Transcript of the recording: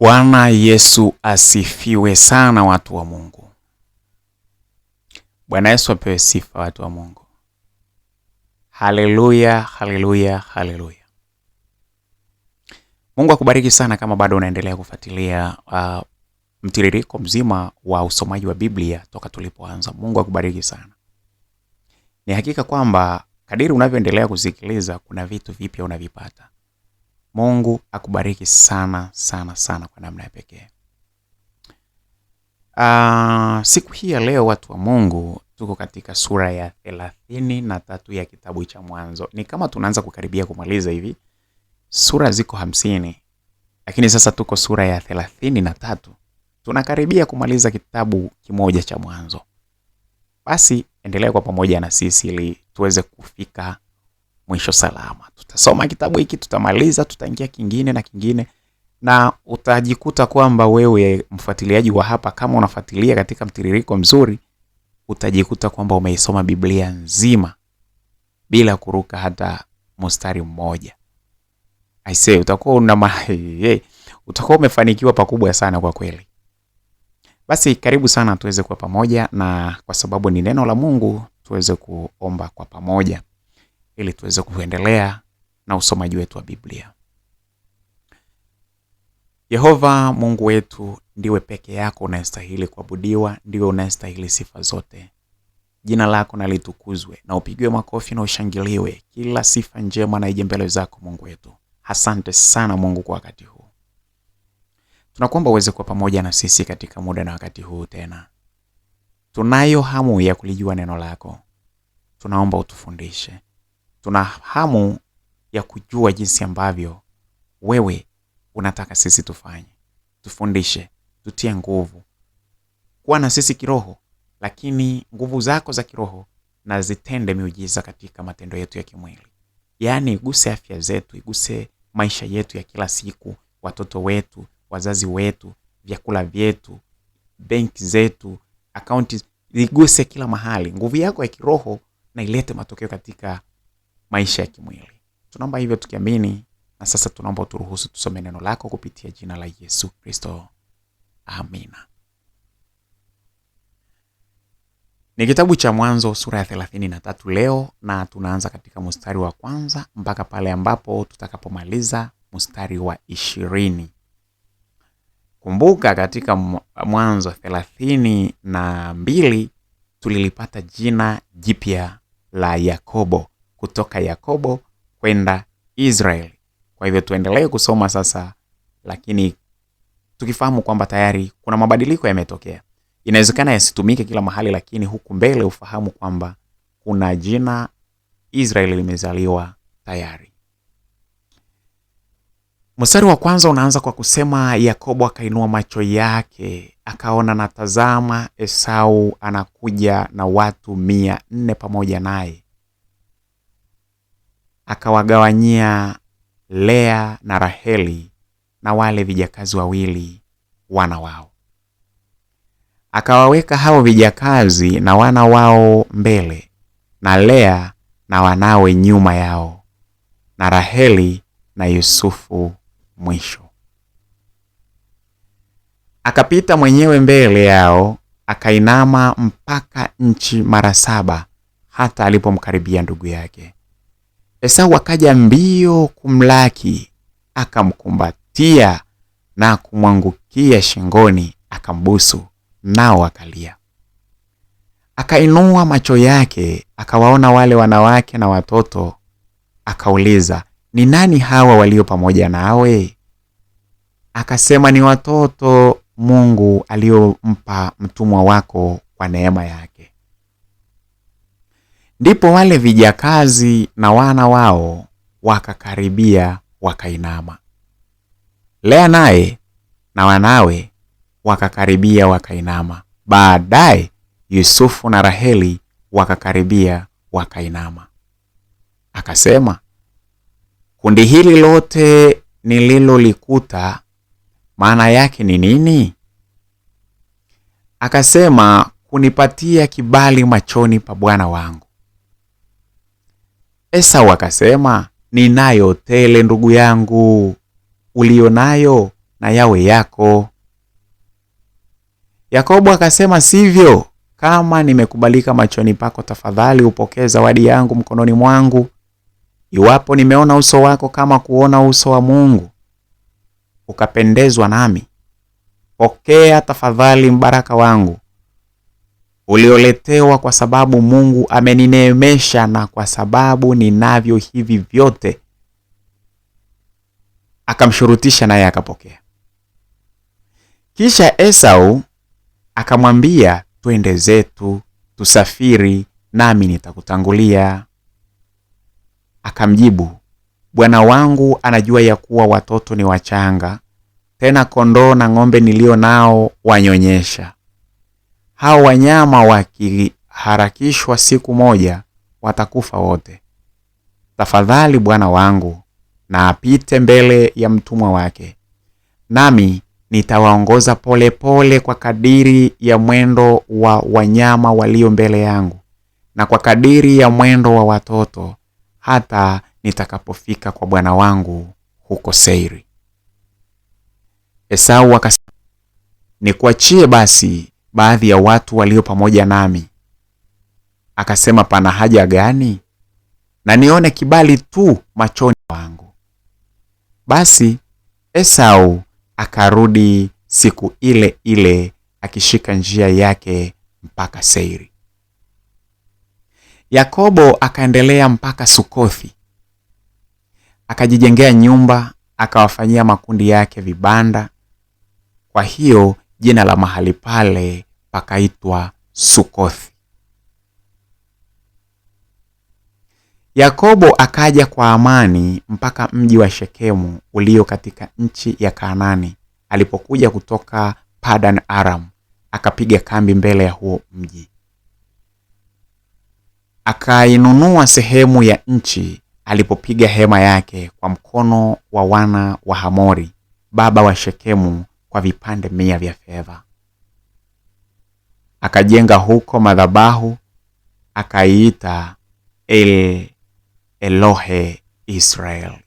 Bwana Yesu asifiwe sana, watu wa Mungu. Bwana Yesu apewe sifa, watu wa Mungu. Haleluya, haleluya, haleluya. Mungu akubariki sana kama bado unaendelea kufuatilia mtiririko mzima wa usomaji wa Biblia toka tulipoanza. Mungu akubariki sana. Ni hakika kwamba kadiri unavyoendelea kusikiliza kuna vitu vipya unavipata. Mungu akubariki sana sana sana kwa namna ya pekee. Siku hii ya leo, watu wa Mungu, tuko katika sura ya 33 ya kitabu cha Mwanzo. Ni kama tunaanza kukaribia kumaliza hivi. Sura ziko 50, lakini sasa tuko sura ya 33. Tunakaribia kumaliza kitabu kimoja cha Mwanzo. Basi endelea kwa pamoja na sisi ili tuweze kufika mwisho salama. Tutasoma kitabu hiki, tutamaliza, tutaingia kingine na kingine, na utajikuta kwamba wewe mfuatiliaji wa hapa, kama unafuatilia katika mtiririko mzuri, utajikuta kwamba umeisoma Biblia nzima bila kuruka hata mstari mmoja. I say utakuwa utakuwa umefanikiwa pakubwa sana kwa kweli. Basi karibu sana tuweze kwa pamoja, na kwa sababu ni neno la Mungu, tuweze kuomba kwa pamoja ili tuweze kuendelea na usomaji wetu wa Biblia. Yehova Mungu wetu, ndiwe peke yako unayestahili kuabudiwa, ndiwe unayestahili sifa zote. Jina lako na litukuzwe, na upigiwe makofi na ushangiliwe. Kila sifa njema na ije mbele zako Mungu wetu. Asante sana Mungu kwa wakati huu. Tunakuomba uweze kwa pamoja na sisi katika muda na wakati huu tena. Tunayo hamu ya kulijua neno lako. Tunaomba utufundishe. Tuna hamu ya kujua jinsi ambavyo wewe unataka sisi tufanye. Tufundishe, tutie nguvu. Kuwa na sisi kiroho, lakini nguvu zako za kiroho na zitende miujiza katika matendo yetu ya kimwili. Yaani iguse afya zetu, iguse maisha yetu ya kila siku, watoto wetu, wazazi wetu, vyakula vyetu, benki zetu, akaunti, iguse kila mahali. Nguvu yako ya kiroho na ilete matokeo katika maisha ya kimwili. Tunaomba hivyo tukiamini, na sasa tunaomba uturuhusu tusome neno lako kupitia jina la Yesu Kristo. Amina. Ni kitabu cha Mwanzo sura ya 33 leo, na tunaanza katika mstari wa kwanza mpaka pale ambapo tutakapomaliza mstari wa 20. Kumbuka katika Mwanzo 32 tulilipata jina jipya la Yakobo, kutoka Yakobo kwenda Israeli. Kwa hivyo tuendelee kusoma sasa, lakini tukifahamu kwamba tayari kuna mabadiliko yametokea. Inawezekana yasitumike kila mahali, lakini huku mbele ufahamu kwamba kuna jina Israeli limezaliwa tayari. Mstari wa kwanza unaanza kwa kusema, Yakobo akainua macho yake, akaona na tazama, Esau anakuja na watu 400 pamoja naye. Akawagawanyia Lea na Raheli na wale vijakazi wawili wana wao. Akawaweka hao vijakazi na wana wao mbele, na Lea na wanawe nyuma yao, na Raheli na Yusufu mwisho. Akapita mwenyewe mbele yao, akainama mpaka nchi mara 7, hata alipomkaribia ndugu yake. Esau akaja mbio kumlaki, akamkumbatia na kumwangukia shingoni, akambusu, nao akalia. Akainua macho yake, akawaona wale wanawake na watoto, akauliza, ni nani hawa walio pamoja nawe? Akasema, ni watoto Mungu aliyompa mtumwa wako kwa neema yake. Ndipo wale vijakazi na wana wao wakakaribia, wakainama. Lea naye na wanawe wakakaribia, wakainama. Baadaye Yusufu na Raheli wakakaribia, wakainama. Akasema, kundi hili lote nililolikuta maana yake ni nini? Akasema, kunipatia kibali machoni pa bwana wangu. Esau akasema, ninayo tele ndugu yangu, ulionayo na yawe yako. Yakobo akasema, sivyo, kama nimekubalika machoni pako, tafadhali upokee zawadi yangu mkononi mwangu. Iwapo nimeona uso wako kama kuona uso wa Mungu, ukapendezwa nami, pokea tafadhali mbaraka wangu ulioletewa, kwa sababu Mungu amenineemesha na kwa sababu ninavyo hivi vyote. Akamshurutisha naye akapokea. Kisha Esau akamwambia, twende zetu, tusafiri, nami nitakutangulia. Akamjibu, bwana wangu anajua ya kuwa watoto ni wachanga, tena kondoo na ng'ombe nilio nao wanyonyesha. Hao wanyama wakiharakishwa siku moja watakufa wote. Tafadhali bwana wangu na apite mbele ya mtumwa wake, nami nitawaongoza pole pole kwa kadiri ya mwendo wa wanyama walio mbele yangu, na kwa kadiri ya mwendo wa watoto, hata nitakapofika kwa bwana wangu huko Seiri. Esau akasema, nikuachie basi baadhi ya watu walio pamoja nami. Akasema, pana haja gani? Na nione kibali tu machoni wangu. Basi Esau akarudi siku ile ile, akishika njia yake mpaka Seiri. Yakobo akaendelea mpaka Sukothi. Akajijengea nyumba, akawafanyia makundi yake vibanda. Kwa hiyo jina la mahali pale pakaitwa Sukothi. Yakobo akaja kwa amani mpaka mji wa Shekemu ulio katika nchi ya Kanaani. Alipokuja kutoka Padan Aram, akapiga kambi mbele ya huo mji. Akainunua sehemu ya nchi alipopiga hema yake kwa mkono wa wana wa Hamori, baba wa Shekemu, kwa vipande 100 vya fedha. Akajenga huko madhabahu, akaiita El Elohe Israel.